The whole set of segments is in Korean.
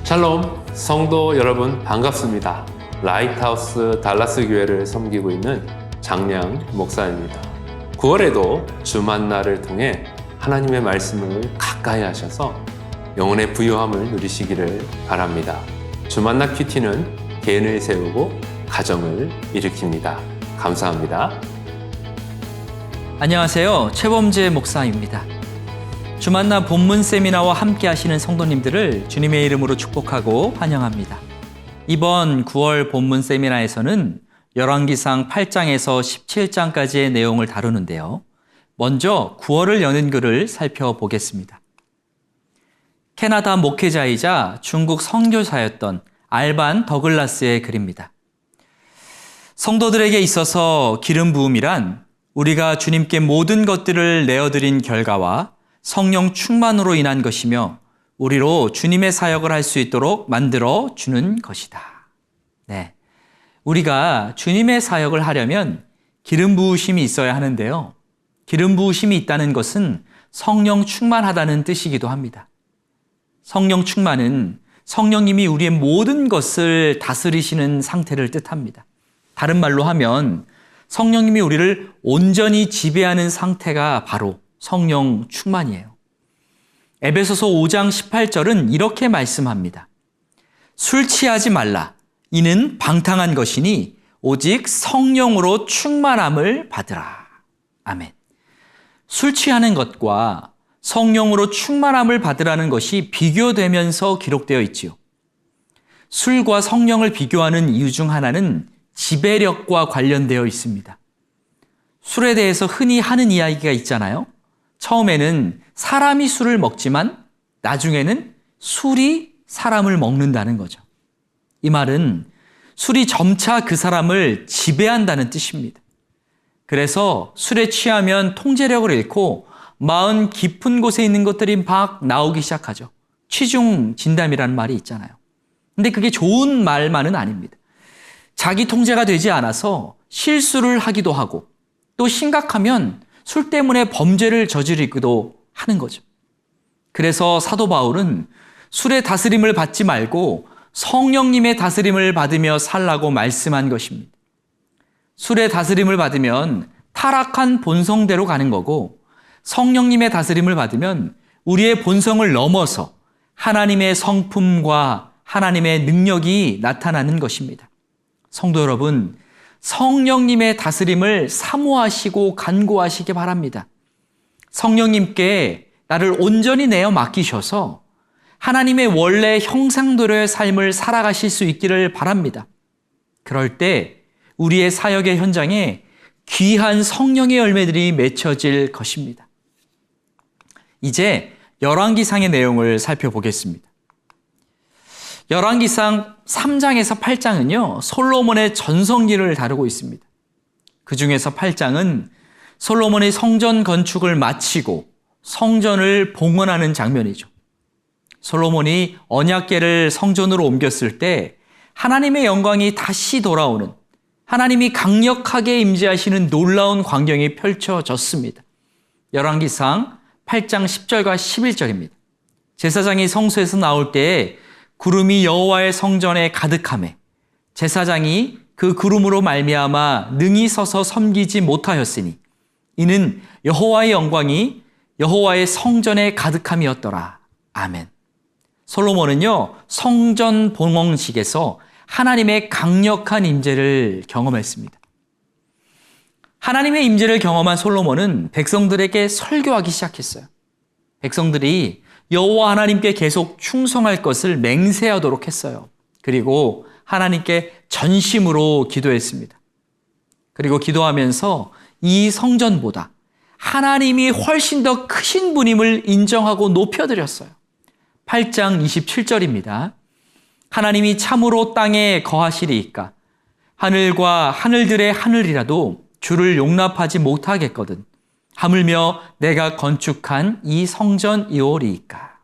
샬롬, 성도 여러분 반갑습니다. 라이트하우스 달라스 교회를 섬기고 있는 장량 목사입니다. 9월에도 주 만나를 통해 하나님의 말씀을 가까이 하셔서 영혼의 부유함을 누리시기를 바랍니다. 주 만나 큐티는 개인을 세우고 가정을 일으킵니다. 감사합니다. 안녕하세요. 최범재 목사입니다. 주만나 본문 세미나와 함께 하시는 성도님들을 주님의 이름으로 축복하고 환영합니다. 이번 9월 본문 세미나에서는 열왕기상 8장에서 17장까지의 내용을 다루는데요. 먼저 9월을 여는 글을 살펴보겠습니다. 캐나다 목회자이자 중국 선교사였던 알반 더글라스의 글입니다. 성도들에게 있어서 기름 부음이란 우리가 주님께 모든 것들을 내어드린 결과와 성령 충만으로 인한 것이며 우리로 주님의 사역을 할 수 있도록 만들어 주는 것이다. 네, 우리가 주님의 사역을 하려면 기름 부으심이 있어야 하는데요. 기름 부으심이 있다는 것은 성령 충만하다는 뜻이기도 합니다. 성령 충만은 성령님이 우리의 모든 것을 다스리시는 상태를 뜻합니다. 다른 말로 하면 성령님이 우리를 온전히 지배하는 상태가 바로 성령 충만이에요. 에베소서 5장 18절은 이렇게 말씀합니다. 술 취하지 말라. 이는 방탕한 것이니 오직 성령으로 충만함을 받으라. 아멘. 술 취하는 것과 성령으로 충만함을 받으라는 것이 비교되면서 기록되어 있지요. 술과 성령을 비교하는 이유 중 하나는 지배력과 관련되어 있습니다. 술에 대해서 흔히 하는 이야기가 있잖아요. 처음에는 사람이 술을 먹지만 나중에는 술이 사람을 먹는다는 거죠. 이 말은 술이 점차 그 사람을 지배한다는 뜻입니다. 그래서 술에 취하면 통제력을 잃고 마음 깊은 곳에 있는 것들이 막 나오기 시작하죠. 취중 진담이라는 말이 있잖아요. 근데 그게 좋은 말만은 아닙니다. 자기 통제가 되지 않아서 실수를 하기도 하고 또 심각하면 술 때문에 범죄를 저지르기도 하는 거죠. 그래서 사도 바울은 술의 다스림을 받지 말고 성령님의 다스림을 받으며 살라고 말씀한 것입니다. 술의 다스림을 받으면 타락한 본성대로 가는 거고 성령님의 다스림을 받으면 우리의 본성을 넘어서 하나님의 성품과 하나님의 능력이 나타나는 것입니다. 성도 여러분, 성령님의 다스림을 사모하시고 간구하시기 바랍니다. 성령님께 나를 온전히 내어 맡기셔서 하나님의 원래 형상대로의 삶을 살아가실 수 있기를 바랍니다. 그럴 때 우리의 사역의 현장에 귀한 성령의 열매들이 맺혀질 것입니다. 이제 열왕기상의 내용을 살펴보겠습니다. 열왕기상 3장에서 8장은요, 솔로몬의 전성기를 다루고 있습니다. 그 중에서 8장은 솔로몬의 성전 건축을 마치고 성전을 봉헌하는 장면이죠. 솔로몬이 언약궤를 성전으로 옮겼을 때 하나님의 영광이 다시 돌아오는, 하나님이 강력하게 임재하시는 놀라운 광경이 펼쳐졌습니다. 열왕기상 8장 10절과 11절입니다. 제사장이 성소에서 나올 때에 구름이 여호와의 성전에 가득하매 제사장이 그 구름으로 말미암아 능히 서서 섬기지 못하였으니 이는 여호와의 영광이 여호와의 성전에 가득함이었더라. 아멘. 솔로몬은요, 성전 봉헌식에서 하나님의 강력한 임재를 경험했습니다. 하나님의 임재를 경험한 솔로몬은 백성들에게 설교하기 시작했어요. 백성들이 여호와 하나님께 계속 충성할 것을 맹세하도록 했어요. 그리고 하나님께 전심으로 기도했습니다. 그리고 기도하면서 이 성전보다 하나님이 훨씬 더 크신 분임을 인정하고 높여드렸어요. 8장 27절입니다. 하나님이 참으로 땅에 거하시리이까 하늘과 하늘들의 하늘이라도 주를 용납하지 못하겠거든 하물며 내가 건축한 이 성전이오리이까.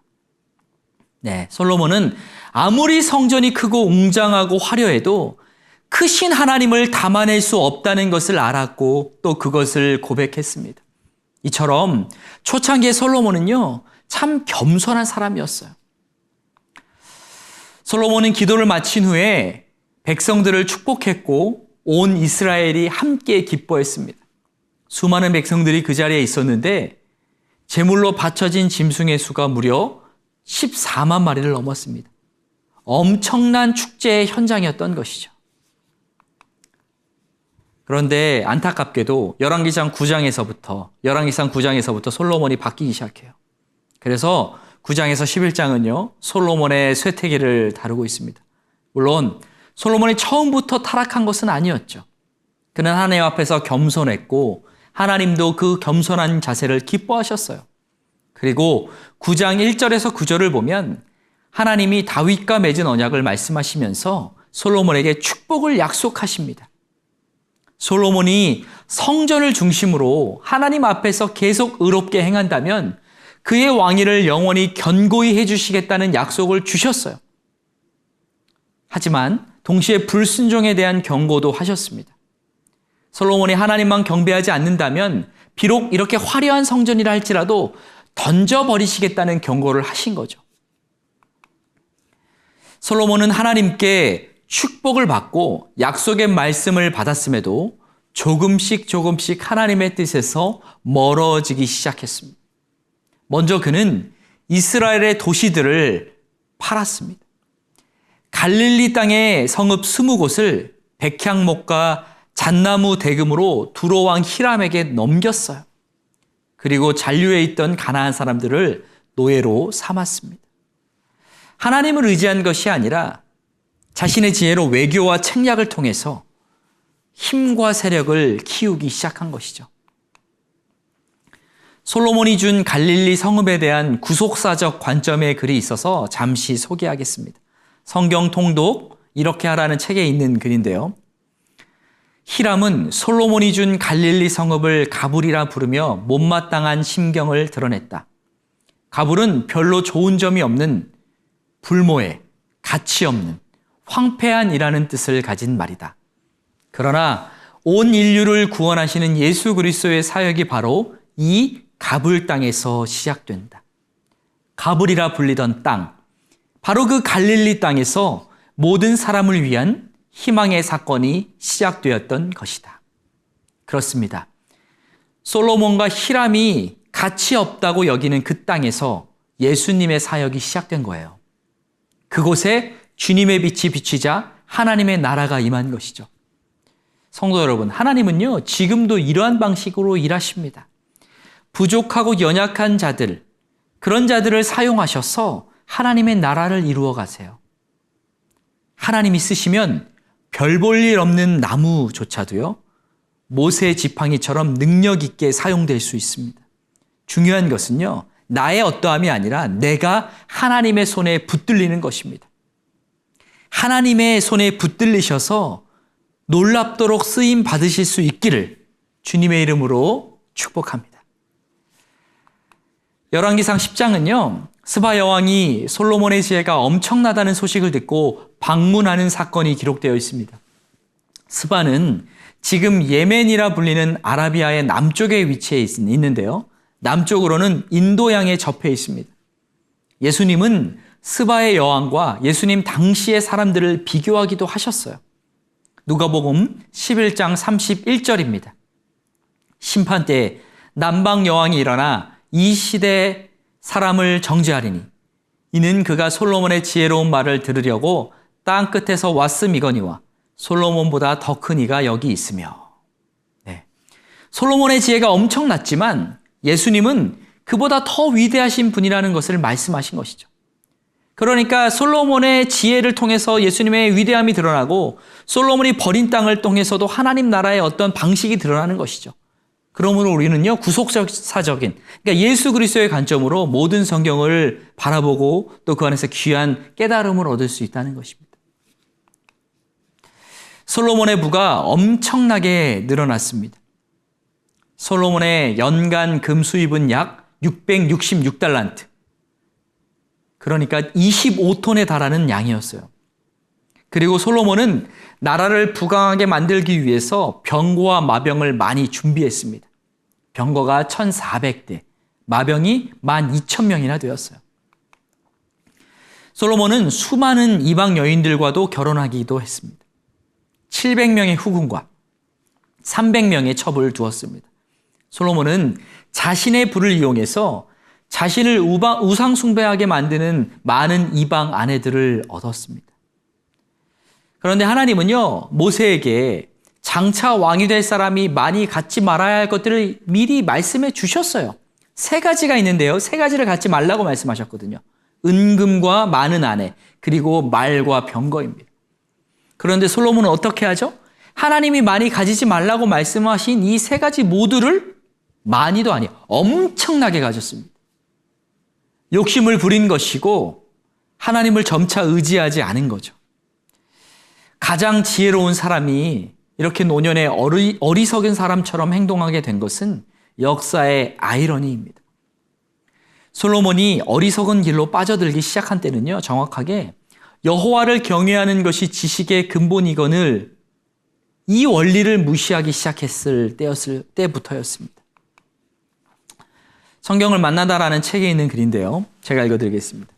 네, 솔로몬은 아무리 성전이 크고 웅장하고 화려해도 크신 하나님을 담아낼 수 없다는 것을 알았고 또 그것을 고백했습니다. 이처럼 초창기의 솔로몬은요, 참 겸손한 사람이었어요. 솔로몬은 기도를 마친 후에 백성들을 축복했고 온 이스라엘이 함께 기뻐했습니다. 수많은 백성들이 그 자리에 있었는데 제물로 바쳐진 짐승의 수가 무려 14만 마리를 넘었습니다. 엄청난 축제의 현장이었던 것이죠. 그런데 안타깝게도 열왕기상 9장에서부터 솔로몬이 바뀌기 시작해요. 그래서 9장에서 11장은요, 솔로몬의 쇠퇴기를 다루고 있습니다. 물론 솔로몬이 처음부터 타락한 것은 아니었죠. 그는 하나님 앞에서 겸손했고 하나님도 그 겸손한 자세를 기뻐하셨어요. 그리고 9장 1절에서 9절을 보면 하나님이 다윗과 맺은 언약을 말씀하시면서 솔로몬에게 축복을 약속하십니다. 솔로몬이 성전을 중심으로 하나님 앞에서 계속 의롭게 행한다면 그의 왕위를 영원히 견고히 해주시겠다는 약속을 주셨어요. 하지만 동시에 불순종에 대한 경고도 하셨습니다. 솔로몬이 하나님만 경배하지 않는다면 비록 이렇게 화려한 성전이라 할지라도 던져버리시겠다는 경고를 하신 거죠. 솔로몬은 하나님께 축복을 받고 약속의 말씀을 받았음에도 조금씩 하나님의 뜻에서 멀어지기 시작했습니다. 먼저 그는 이스라엘의 도시들을 팔았습니다. 갈릴리 땅의 성읍 20곳을 백향목과 잣나무 대금으로 두로 왕 히람에게 넘겼어요. 그리고 잔류에 있던 가나안 사람들을 노예로 삼았습니다. 하나님을 의지한 것이 아니라 자신의 지혜로 외교와 책략을 통해서 힘과 세력을 키우기 시작한 것이죠. 솔로몬이 준 갈릴리 성읍에 대한 구속사적 관점의 글이 있어서 잠시 소개하겠습니다. 성경 통독 이렇게 하라는 책에 있는 글인데요. 히람은 솔로몬이 준 갈릴리 성읍을 가불이라 부르며 못마땅한 심경을 드러냈다. 가불은 별로 좋은 점이 없는 불모해, 가치 없는, 황폐한이라는 뜻을 가진 말이다. 그러나 온 인류를 구원하시는 예수 그리스도의 사역이 바로 이 가불 땅에서 시작된다. 가불이라 불리던 땅, 바로 그 갈릴리 땅에서 모든 사람을 위한 희망의 사건이 시작되었던 것이다. 그렇습니다. 솔로몬과 히람이 가치 없다고 여기는 그 땅에서 예수님의 사역이 시작된 거예요. 그곳에 주님의 빛이 비치자 하나님의 나라가 임한 것이죠. 성도 여러분, 하나님은요, 지금도 이러한 방식으로 일하십니다. 부족하고 연약한 자들, 그런 자들을 사용하셔서 하나님의 나라를 이루어 가세요. 하나님이 쓰시면 별 볼 일 없는 나무조차도요, 모세 지팡이처럼 능력 있게 사용될 수 있습니다. 중요한 것은요, 나의 어떠함이 아니라 내가 하나님의 손에 붙들리는 것입니다. 하나님의 손에 붙들리셔서 놀랍도록 쓰임 받으실 수 있기를 주님의 이름으로 축복합니다. 열왕기상 10장은요, 스바 여왕이 솔로몬의 지혜가 엄청나다는 소식을 듣고 방문하는 사건이 기록되어 있습니다. 스바는 지금 예멘이라 불리는 아라비아의 남쪽에 위치해 있는데요. 남쪽으로는 인도양에 접해 있습니다. 예수님은 스바의 여왕과 예수님 당시의 사람들을 비교하기도 하셨어요. 누가복음 11장 31절입니다. 심판 때에 남방 여왕이 일어나 이 시대 사람을 정죄하리니 이는 그가 솔로몬의 지혜로운 말을 들으려고 땅 끝에서 왔음이거니와 솔로몬보다 더 큰 이가 여기 있으며. 네. 솔로몬의 지혜가 엄청났지만 예수님은 그보다 더 위대하신 분이라는 것을 말씀하신 것이죠. 그러니까 솔로몬의 지혜를 통해서 예수님의 위대함이 드러나고 솔로몬이 버린 땅을 통해서도 하나님 나라의 어떤 방식이 드러나는 것이죠. 그러므로 우리는요, 구속사적인, 그러니까 예수 그리스도의 관점으로 모든 성경을 바라보고 또 그 안에서 귀한 깨달음을 얻을 수 있다는 것입니다. 솔로몬의 부가 엄청나게 늘어났습니다. 솔로몬의 연간 금 수입은 약 666달란트. 그러니까 25톤에 달하는 양이었어요. 그리고 솔로몬은 나라를 부강하게 만들기 위해서 병거와 마병을 많이 준비했습니다. 병거가 1,400대, 마병이 12,000명이나 되었어요. 솔로몬은 수많은 이방 여인들과도 결혼하기도 했습니다. 700명의 후궁과 300명의 첩을 두었습니다. 솔로몬은 자신의 부를 이용해서 자신을 우상숭배하게 만드는 많은 이방 아내들을 얻었습니다. 그런데 하나님은요, 모세에게 장차 왕이 될 사람이 많이 갖지 말아야 할 것들을 미리 말씀해 주셨어요. 3가지가 있는데요. 3가지를 갖지 말라고 말씀하셨거든요. 은금과 많은 아내, 그리고 말과 병거입니다. 그런데 솔로몬은 어떻게 하죠? 하나님이 많이 가지지 말라고 말씀하신 이 3가지 모두를 많이도 아니에요. 엄청나게 가졌습니다. 욕심을 부린 것이고 하나님을 점차 의지하지 않은 거죠. 가장 지혜로운 사람이 이렇게 노년에 어리석은 사람처럼 행동하게 된 것은 역사의 아이러니입니다. 솔로몬이 어리석은 길로 빠져들기 시작한 때는요, 정확하게 여호와를 경외하는 것이 지식의 근본이거늘 이 원리를 무시하기 시작했을 때부터였습니다. 성경을 만나다라는 책에 있는 글인데요, 제가 읽어드리겠습니다.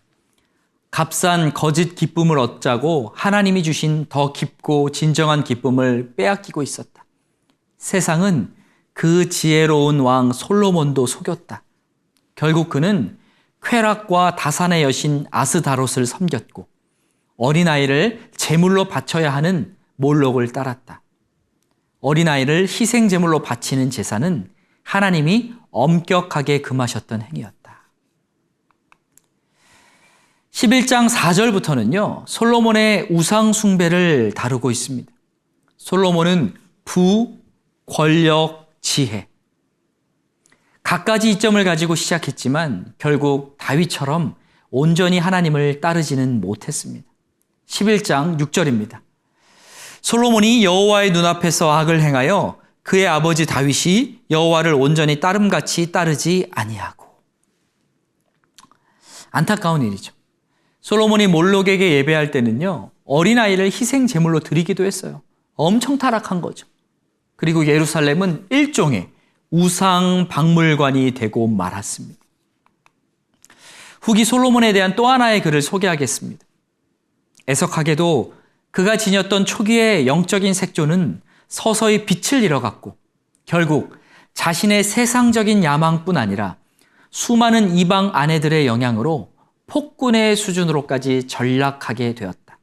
값싼 거짓 기쁨을 얻자고 하나님이 주신 더 깊고 진정한 기쁨을 빼앗기고 있었다. 세상은 그 지혜로운 왕 솔로몬도 속였다. 결국 그는 쾌락과 다산의 여신 아스다롯을 섬겼고 어린아이를 제물로 바쳐야 하는 몰록을 따랐다. 어린아이를 희생 제물로 바치는 제사는 하나님이 엄격하게 금하셨던 행위였다. 11장 4절부터는요, 솔로몬의 우상 숭배를 다루고 있습니다. 솔로몬은 부, 권력, 지혜. 갖가지 이점을 가지고 시작했지만 결국 다윗처럼 온전히 하나님을 따르지는 못했습니다. 11장 6절입니다. 솔로몬이 여호와의 눈앞에서 악을 행하여 그의 아버지 다윗이 여호와를 온전히 따름같이 따르지 아니하고. 안타까운 일이죠. 솔로몬이 몰록에게 예배할 때는요, 어린아이를 희생 제물로 드리기도 했어요. 엄청 타락한 거죠. 그리고 예루살렘은 일종의 우상 박물관이 되고 말았습니다. 후기 솔로몬에 대한 또 하나의 글을 소개하겠습니다. 애석하게도 그가 지녔던 초기의 영적인 색조는 서서히 빛을 잃어갔고 결국 자신의 세상적인 야망뿐 아니라 수많은 이방 아내들의 영향으로 폭군의 수준으로까지 전락하게 되었다.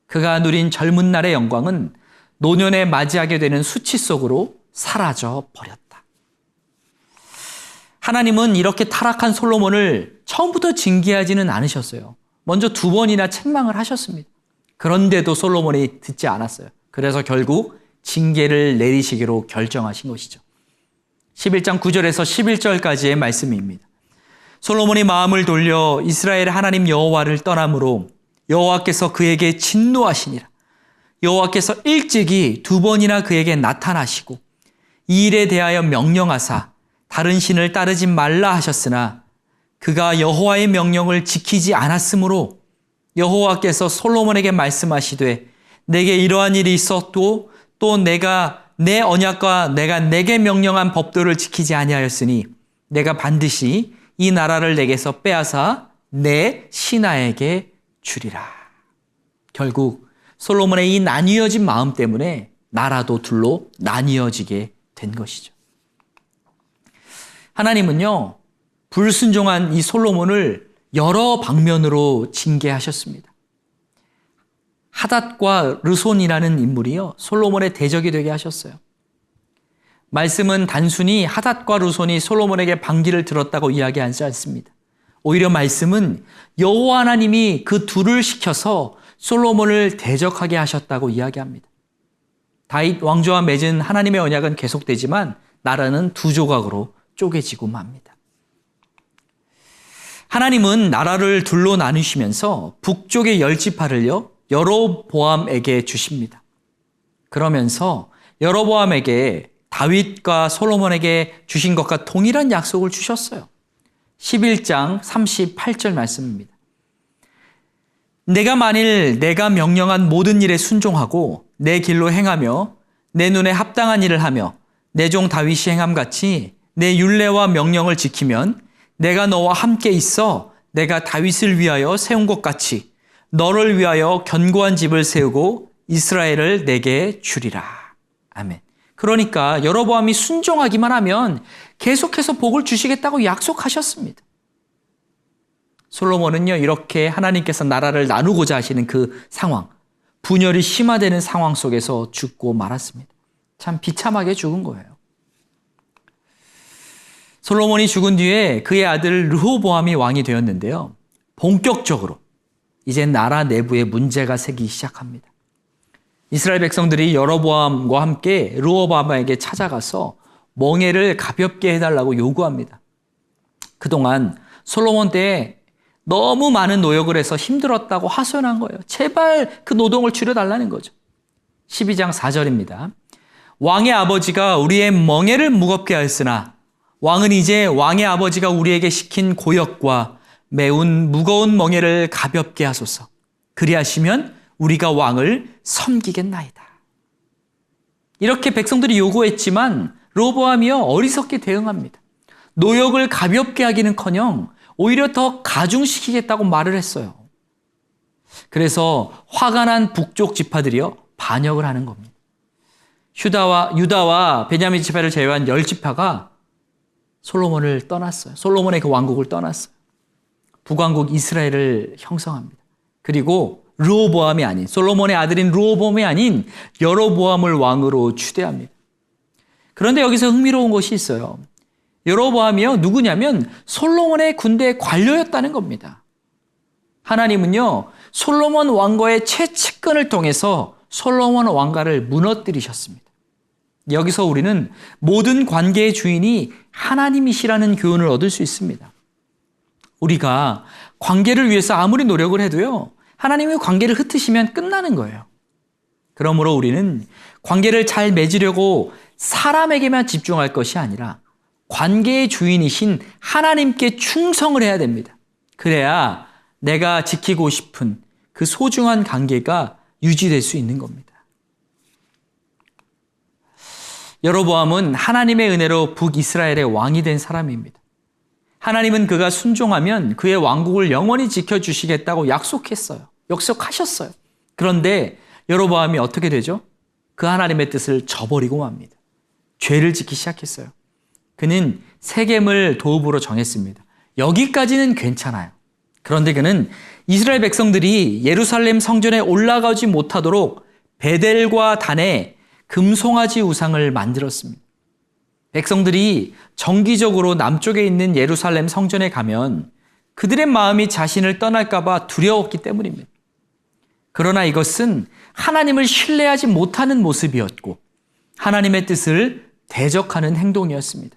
그가 누린 젊은 날의 영광은 노년에 맞이하게 되는 수치 속으로 사라져 버렸다. 하나님은 이렇게 타락한 솔로몬을 처음부터 징계하지는 않으셨어요. 먼저 2번이나 책망을 하셨습니다. 그런데도 솔로몬이 듣지 않았어요. 그래서 결국 징계를 내리시기로 결정하신 것이죠. 11장 9절에서 11절까지의 말씀입니다. 솔로몬이 마음을 돌려 이스라엘 하나님 여호와를 떠남으로 여호와께서 그에게 진노하시니라. 여호와께서 일찍이 2번이나 그에게 나타나시고 이 일에 대하여 명령하사 다른 신을 따르지 말라 하셨으나 그가 여호와의 명령을 지키지 않았으므로 여호와께서 솔로몬에게 말씀하시되 내게 이러한 일이 있었고 또 내가 내 언약과 내가 내게 명령한 법도를 지키지 아니하였으니 내가 반드시 이 나라를 내게서 빼앗아 내 신하에게 주리라. 결국 솔로몬의 이 나뉘어진 마음 때문에 나라도 둘로 나뉘어지게 된 것이죠. 하나님은요, 불순종한 이 솔로몬을 여러 방면으로 징계하셨습니다. 하닷과 르손이라는 인물이요, 솔로몬의 대적이 되게 하셨어요. 말씀은 단순히 하닷과 르손이 솔로몬에게 반기를 들었다고 이야기하지 않습니다. 오히려 말씀은 여호와 하나님이 그 둘을 시켜서 솔로몬을 대적하게 하셨다고 이야기합니다. 다윗 왕조와 맺은 하나님의 언약은 계속되지만 나라는 2조각으로 쪼개지고 맙니다. 하나님은 나라를 둘로 나누시면서 북쪽의 10지파를요, 여로보암에게 주십니다. 그러면서 여로보암에게 다윗과 솔로몬에게 주신 것과 동일한 약속을 주셨어요. 11장 38절 말씀입니다. 내가 만일 내가 명령한 모든 일에 순종하고 내 길로 행하며 내 눈에 합당한 일을 하며 내 종 다윗이 행함같이 내 율례와 명령을 지키면 내가 너와 함께 있어 내가 다윗을 위하여 세운 것 같이 너를 위하여 견고한 집을 세우고 이스라엘을 내게 주리라. 아멘. 그러니까 여로보암이 순종하기만 하면 계속해서 복을 주시겠다고 약속하셨습니다. 솔로몬은요, 이렇게 하나님께서 나라를 나누고자 하시는 그 상황, 분열이 심화되는 상황 속에서 죽고 말았습니다. 참 비참하게 죽은 거예요. 솔로몬이 죽은 뒤에 그의 아들 르호보암이 왕이 되었는데요. 본격적으로 이제 나라 내부에 문제가 생기기 시작합니다. 이스라엘 백성들이 여로보암과 함께 르호보암에게 찾아가서 멍에를 가볍게 해달라고 요구합니다. 그동안 솔로몬 때에 너무 많은 노역을 해서 힘들었다고 하소연한 거예요. 제발 그 노동을 줄여달라는 거죠. 12장 4절입니다. 왕의 아버지가 우리의 멍에를 무겁게 하였으나 왕은 이제 왕의 아버지가 우리에게 시킨 고역과 매운 무거운 멍에를 가볍게 하소서. 그리하시면 우리가 왕을 섬기겠나이다. 이렇게 백성들이 요구했지만 르호보암이요 어리석게 대응합니다. 노역을 가볍게 하기는커녕 오히려 더 가중시키겠다고 말을 했어요. 그래서 화가 난 북쪽 지파들이요 반역을 하는 겁니다. 유다와 베냐민 지파를 제외한 10지파가 솔로몬을 떠났어요. 솔로몬의 그 왕국을 떠났어요. 북왕국 이스라엘을 형성합니다. 그리고 르호보암이 아닌 솔로몬의 아들인 르호보암이 아닌 여로보암을 왕으로 추대합니다. 그런데 여기서 흥미로운 것이 있어요. 여로보암이요 누구냐면 솔로몬의 군대 관료였다는 겁니다. 하나님은요 솔로몬 왕과의 최측근을 통해서 솔로몬 왕가를 무너뜨리셨습니다. 여기서 우리는 모든 관계의 주인이 하나님이시라는 교훈을 얻을 수 있습니다. 우리가 관계를 위해서 아무리 노력을 해도요 하나님이 관계를 흩으시면 끝나는 거예요. 그러므로 우리는 관계를 잘 맺으려고 사람에게만 집중할 것이 아니라 관계의 주인이신 하나님께 충성을 해야 됩니다. 그래야 내가 지키고 싶은 그 소중한 관계가 유지될 수 있는 겁니다. 여로보암은 하나님의 은혜로 북이스라엘의 왕이 된 사람입니다. 하나님은 그가 순종하면 그의 왕국을 영원히 지켜주시겠다고 약속하셨어요. 그런데 여로보암이 어떻게 되죠? 그 하나님의 뜻을 저버리고 맙니다. 죄를 짓기 시작했어요. 그는 세겜을 도읍으로 정했습니다. 여기까지는 괜찮아요. 그런데 그는 이스라엘 백성들이 예루살렘 성전에 올라가지 못하도록 베델과 단에 금송아지 우상을 만들었습니다. 백성들이 정기적으로 남쪽에 있는 예루살렘 성전에 가면 그들의 마음이 자신을 떠날까봐 두려웠기 때문입니다. 그러나 이것은 하나님을 신뢰하지 못하는 모습이었고 하나님의 뜻을 대적하는 행동이었습니다.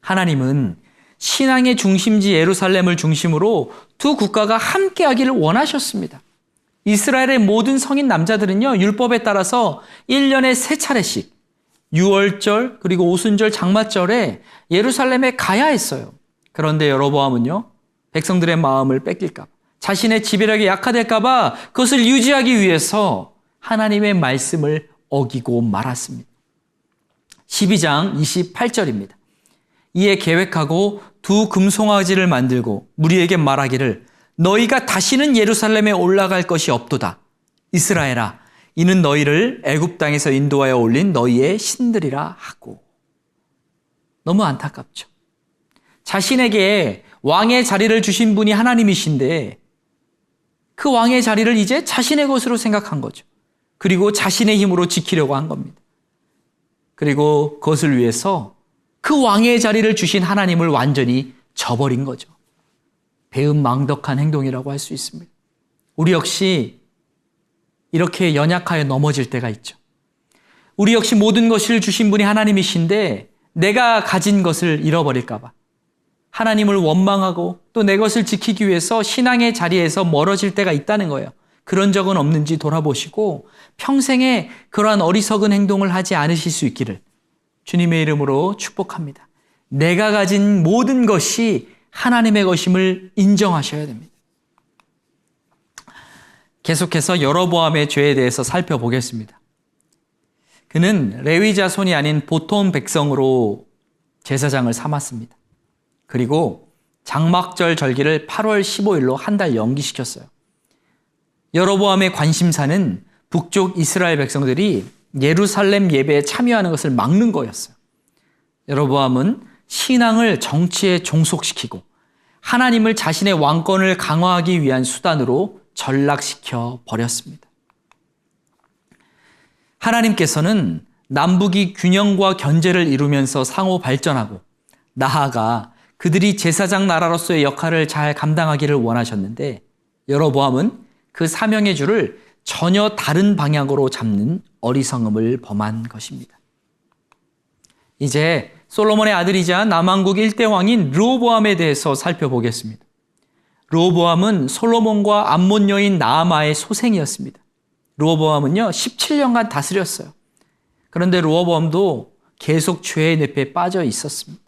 하나님은 신앙의 중심지 예루살렘을 중심으로 두 국가가 함께하기를 원하셨습니다. 이스라엘의 모든 성인 남자들은요, 율법에 따라서 1년에 3차례씩 유월절 그리고 오순절 장마절에 예루살렘에 가야 했어요. 그런데 여로보암은요, 백성들의 마음을 뺏길까 봐, 자신의 지배력이 약화될까 봐 그것을 유지하기 위해서 하나님의 말씀을 어기고 말았습니다. 12장 28절입니다. 이에 계획하고 두 금송아지를 만들고 무리에게 말하기를 너희가 다시는 예루살렘에 올라갈 것이 없도다. 이스라엘아, 이는 너희를 애굽 땅에서 인도하여 올린 너희의 신들이라 하고. 너무 안타깝죠. 자신에게 왕의 자리를 주신 분이 하나님이신데 그 왕의 자리를 이제 자신의 것으로 생각한 거죠. 그리고 자신의 힘으로 지키려고 한 겁니다. 그리고 그것을 위해서 그 왕의 자리를 주신 하나님을 완전히 저버린 거죠. 배은망덕한 행동이라고 할 수 있습니다. 우리 역시 이렇게 연약하여 넘어질 때가 있죠. 우리 역시 모든 것을 주신 분이 하나님이신데 내가 가진 것을 잃어버릴까 봐 하나님을 원망하고 또 내 것을 지키기 위해서 신앙의 자리에서 멀어질 때가 있다는 거예요. 그런 적은 없는지 돌아보시고 평생에 그러한 어리석은 행동을 하지 않으실 수 있기를 주님의 이름으로 축복합니다. 내가 가진 모든 것이 하나님의 것임을 인정하셔야 됩니다. 계속해서 여로보암의 죄에 대해서 살펴보겠습니다. 그는 레위 자손이 아닌 보통 백성으로 제사장을 삼았습니다. 그리고 장막절 절기를 8월 15일로 한 달 연기시켰어요. 여로보암의 관심사는 북쪽 이스라엘 백성들이 예루살렘 예배에 참여하는 것을 막는 거였어요. 여로보암은 신앙을 정치에 종속시키고 하나님을 자신의 왕권을 강화하기 위한 수단으로 전락시켜 버렸습니다. 하나님께서는 남북이 균형과 견제를 이루면서 상호 발전하고 나아가 그들이 제사장 나라로서의 역할을 잘 감당하기를 원하셨는데 여로보암은 그 사명의 줄을 전혀 다른 방향으로 잡는 어리석음을 범한 것입니다. 이제 솔로몬의 아들이자 남왕국 1대 왕인 르호보암에 대해서 살펴보겠습니다. 르호보암은 솔로몬과 암몬 여인 나아마의 소생이었습니다. 르호보암은요 17년간 다스렸어요. 그런데 르호보암도 계속 죄의 늪에 빠져 있었습니다.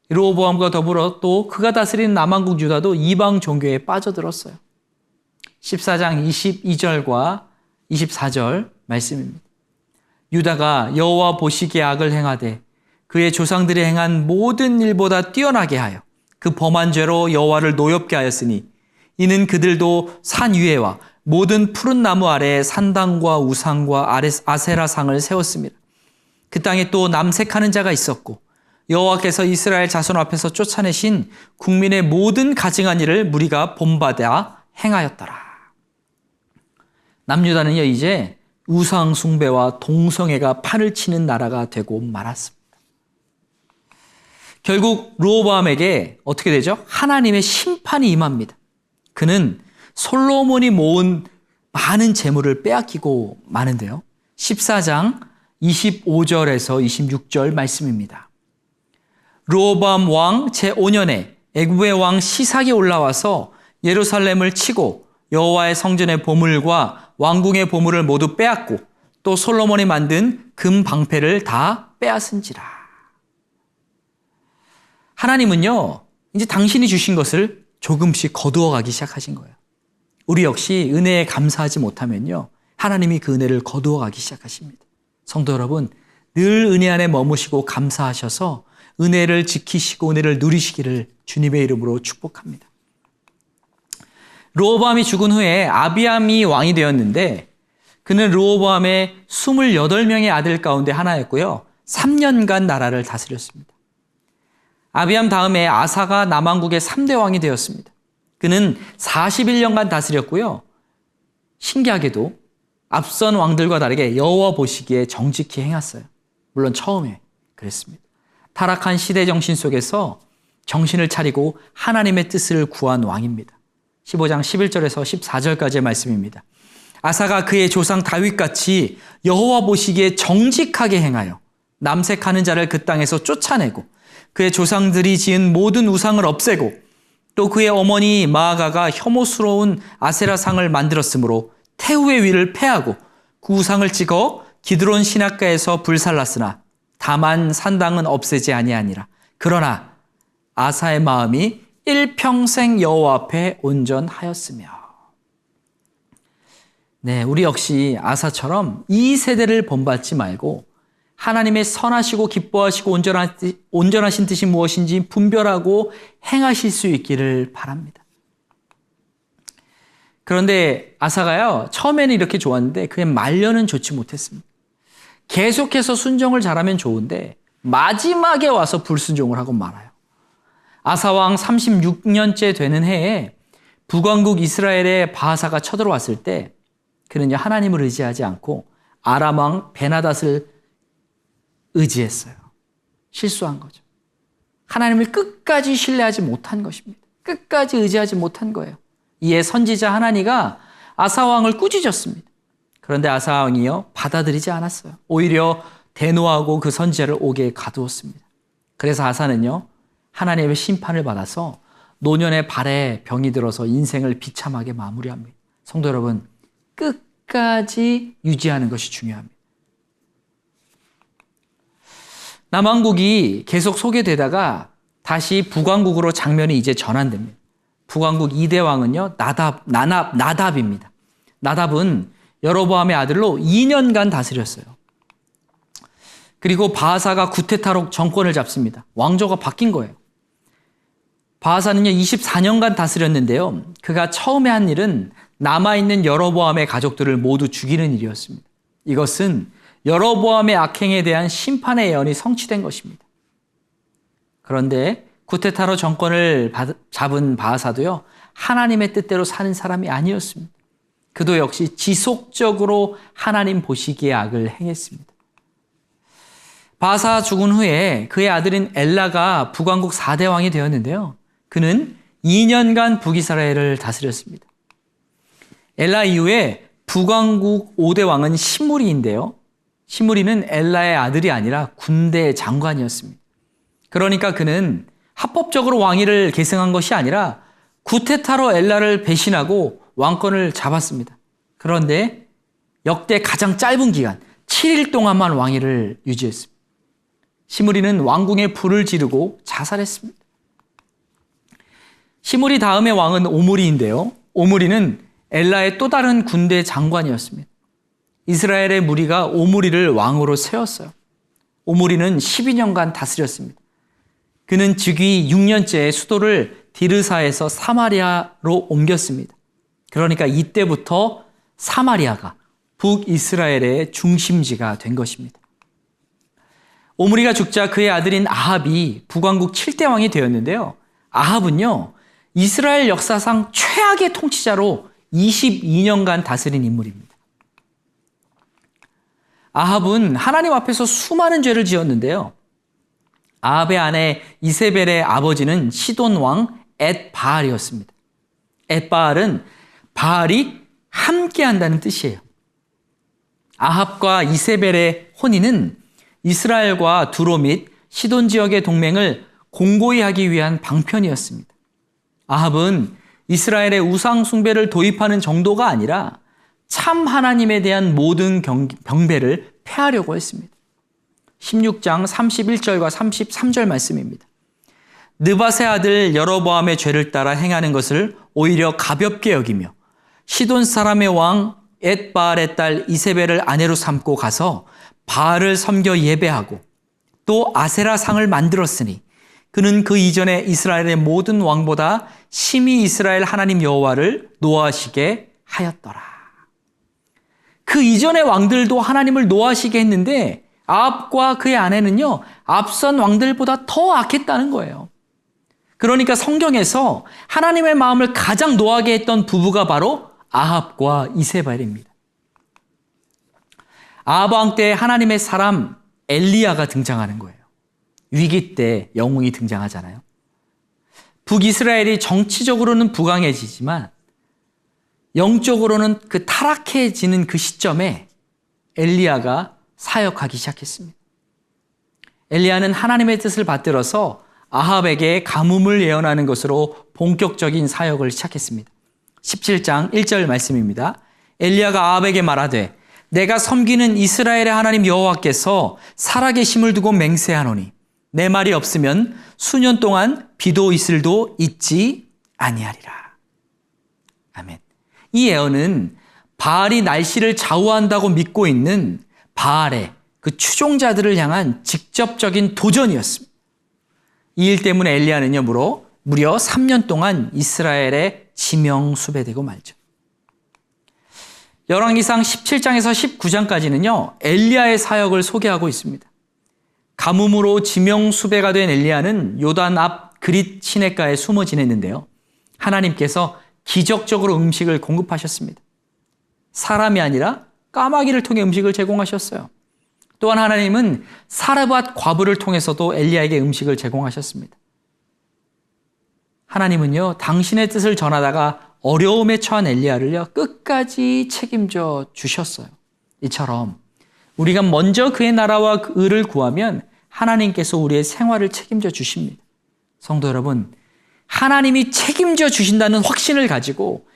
르호보암과 더불어 또 그가 다스리는 남왕국 유다도 이방 종교에 빠져들었어요. 14장 22절과 24절 말씀입니다. 유다가 여호와 보시기에 악을 행하되 그의 조상들이 행한 모든 일보다 뛰어나게 하여 그 범한 죄로 여호와를 노엽게 하였으니 이는 그들도 산 위에와 모든 푸른 나무 아래에 산당과 우상과 아세라상을 세웠습니다. 그 땅에 또 남색하는 자가 있었고 여호와께서 이스라엘 자손 앞에서 쫓아내신 국민의 모든 가증한 일을 무리가 본받아 행하였더라. 남유다는요 이제 우상 숭배와 동성애가 판을 치는 나라가 되고 말았습니다. 결국 르호보암에게 어떻게 되죠? 하나님의 심판이 임합니다. 그는 솔로몬이 모은 많은 재물을 빼앗기고 마는데요. 14장 25절에서 26절 말씀입니다. 르호보암 왕 제5년에 애굽의 왕 시삭이 올라와서 예루살렘을 치고 여호와의 성전의 보물과 왕궁의 보물을 모두 빼앗고 또 솔로몬이 만든 금 방패를 다 빼앗은지라. 하나님은요, 이제 당신이 주신 것을 조금씩 거두어가기 시작하신 거예요. 우리 역시 은혜에 감사하지 못하면요, 하나님이 그 은혜를 거두어가기 시작하십니다. 성도 여러분, 늘 은혜 안에 머무시고 감사하셔서 은혜를 지키시고 은혜를 누리시기를 주님의 이름으로 축복합니다. 르호보암이 죽은 후에 아비암이 왕이 되었는데 그는 르호보암의 28명의 아들 가운데 하나였고요. 3년간 나라를 다스렸습니다. 아비암 다음에 아사가 남왕국의 3대 왕이 되었습니다. 그는 41년간 다스렸고요. 신기하게도 앞선 왕들과 다르게 여호와 보시기에 정직히 행했어요. 물론 처음에 그랬습니다. 타락한 시대 정신 속에서 정신을 차리고 하나님의 뜻을 구한 왕입니다. 15장 11절에서 14절까지의 말씀입니다. 아사가 그의 조상 다윗같이 여호와 보시기에 정직하게 행하여 남색하는 자를 그 땅에서 쫓아내고 그의 조상들이 지은 모든 우상을 없애고 또 그의 어머니 마아가가 혐오스러운 아세라상을 만들었으므로 태후의 위를 패하고 그 우상을 찍어 기드론 시냇가에서 불살랐으나 다만 산당은 없애지 아니하니라. 그러나 아사의 마음이 일평생 여호와 앞에 온전하였으며. 네, 우리 역시 아사처럼 이 세대를 본받지 말고 하나님의 선하시고 기뻐하시고 온전하신 뜻이 무엇인지 분별하고 행하실 수 있기를 바랍니다. 그런데 아사가요, 처음에는 이렇게 좋았는데 그의 말년은 좋지 못했습니다. 계속해서 순종을 잘하면 좋은데 마지막에 와서 불순종을 하고 말아요. 아사왕 36년째 되는 해에 북왕국 이스라엘의 바하사가 쳐들어왔을 때 그는 하나님을 의지하지 않고 아람왕 베나닷을 의지했어요. 실수한 거죠. 하나님을 끝까지 신뢰하지 못한 것입니다. 끝까지 의지하지 못한 거예요. 이에 선지자 하나니가 아사왕을 꾸짖었습니다. 그런데 아사왕이요, 받아들이지 않았어요. 오히려 대노하고 그 선지자를 옥에 가두었습니다. 그래서 아사는요, 하나님의 심판을 받아서 노년의 발에 병이 들어서 인생을 비참하게 마무리합니다. 성도 여러분, 끝까지 유지하는 것이 중요합니다. 남왕국이 계속 소개되다가 다시 북왕국으로 장면이 이제 전환됩니다. 북왕국 2대 왕은요, 나답입니다. 나답은 여로보암의 아들로 2년간 다스렸어요. 그리고 바하사가 구테타로 정권을 잡습니다. 왕조가 바뀐 거예요. 바하사는요 24년간 다스렸는데요. 그가 처음에 한 일은 남아있는 여로보암의 가족들을 모두 죽이는 일이었습니다. 이것은 여로보암의 악행에 대한 심판의 예언이 성취된 것입니다. 그런데 쿠데타로 정권을 잡은 바하사도요 하나님의 뜻대로 사는 사람이 아니었습니다. 그도 역시 지속적으로 하나님 보시기에 악을 행했습니다. 바하사 죽은 후에 그의 아들인 엘라가 북왕국 4대 왕이 되었는데요. 그는 2년간 북이스라엘을 다스렸습니다. 엘라 이후에 북왕국 5대 왕은 시므리인데요. 시므리는 엘라의 아들이 아니라 군대 장관이었습니다. 그러니까 그는 합법적으로 왕위를 계승한 것이 아니라 쿠데타로 엘라를 배신하고 왕권을 잡았습니다. 그런데 역대 가장 짧은 기간 7일 동안만 왕위를 유지했습니다. 시므리는 왕궁에 불을 지르고 자살했습니다. 시므리 다음의 왕은 오므리인데요. 오므리는 엘라의 또 다른 군대 장관이었습니다. 이스라엘의 무리가 오므리를 왕으로 세웠어요. 오므리는 12년간 다스렸습니다. 그는 즉위 6년째에 수도를 디르사에서 사마리아로 옮겼습니다. 그러니까 이때부터 사마리아가 북이스라엘의 중심지가 된 것입니다. 오므리가 죽자 그의 아들인 아합이 북왕국 7대 왕이 되었는데요. 아합은요, 이스라엘 역사상 최악의 통치자로 22년간 다스린 인물입니다. 아합은 하나님 앞에서 수많은 죄를 지었는데요. 아합의 아내 이세벨의 아버지는 시돈 왕 엣바알이었습니다. 엣바알은 바알이 함께한다는 뜻이에요. 아합과 이세벨의 혼인은 이스라엘과 두로 및 시돈 지역의 동맹을 공고히 하기 위한 방편이었습니다. 아합은 이스라엘의 우상 숭배를 도입하는 정도가 아니라 참 하나님에 대한 모든 경배를 폐하려고 했습니다. 16장 31절과 33절 말씀입니다. 느밧의 아들 여로보암의 죄를 따라 행하는 것을 오히려 가볍게 여기며 시돈 사람의 왕 엣바알의 딸 이세벨을 아내로 삼고 가서 바알을 섬겨 예배하고 또 아세라 상을 만들었으니 그는 그 이전에 이스라엘의 모든 왕보다 심히 이스라엘 하나님 여호와를 노하시게 하였더라. 그 이전의 왕들도 하나님을 노하시게 했는데 아합과 그의 아내는요, 앞선 왕들보다 더 악했다는 거예요. 그러니까 성경에서 하나님의 마음을 가장 노하게 했던 부부가 바로 아합과 이세벨입니다. 아합 왕 때 하나님의 사람 엘리야가 등장하는 거예요. 위기 때 영웅이 등장하잖아요. 북이스라엘이 정치적으로는 부강해지지만 영적으로는 그 타락해지는 그 시점에 엘리야가 사역하기 시작했습니다. 엘리야는 하나님의 뜻을 받들어서 아합에게 가뭄을 예언하는 것으로 본격적인 사역을 시작했습니다. 17장 1절 말씀입니다. 엘리야가 아합에게 말하되 내가 섬기는 이스라엘의 하나님 여호와께서 살아계심을 두고 맹세하노니 내 말이 없으면 수년 동안 비도 이슬도 있지 아니하리라. 아멘. 이 예언은 바알이 날씨를 좌우한다고 믿고 있는 바알의 그 추종자들을 향한 직접적인 도전이었습니다. 이 일 때문에 엘리야는요 무려 3년 동안 이스라엘에 지명수배되고 말죠. 열왕기상 17장에서 19장까지는요 엘리야의 사역을 소개하고 있습니다. 가뭄으로 지명수배가 된 엘리야는 요단 앞 그릿 시냇가에 숨어 지냈는데요. 하나님께서 기적적으로 음식을 공급하셨습니다. 사람이 아니라 까마귀를 통해 음식을 제공하셨어요. 또한 하나님은 사르밧 과부를 통해서도 엘리야에게 음식을 제공하셨습니다. 하나님은요, 당신의 뜻을 전하다가 어려움에 처한 엘리야를요, 끝까지 책임져 주셨어요. 이처럼 우리가 먼저 그의 나라와 그 의를 구하면 하나님께서 우리의 생활을 책임져 주십니다. 성도 여러분, 하나님이 책임져 주신다는 확신을 가지고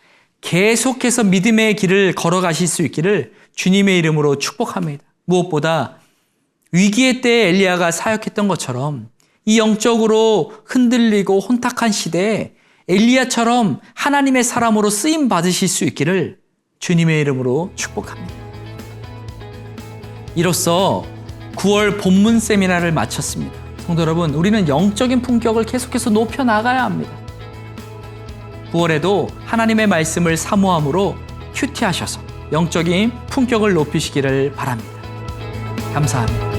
계속해서 믿음의 길을 걸어가실 수 있기를 주님의 이름으로 축복합니다. 무엇보다 위기의 때에 엘리야가 사역했던 것처럼 이 영적으로 흔들리고 혼탁한 시대에 엘리야처럼 하나님의 사람으로 쓰임 받으실 수 있기를 주님의 이름으로 축복합니다. 이로써 9월 본문 세미나를 마쳤습니다. 성도 여러분, 우리는 영적인 품격을 계속해서 높여 나가야 합니다. 9월에도 하나님의 말씀을 사모함으로 큐티하셔서 영적인 품격을 높이시기를 바랍니다. 감사합니다.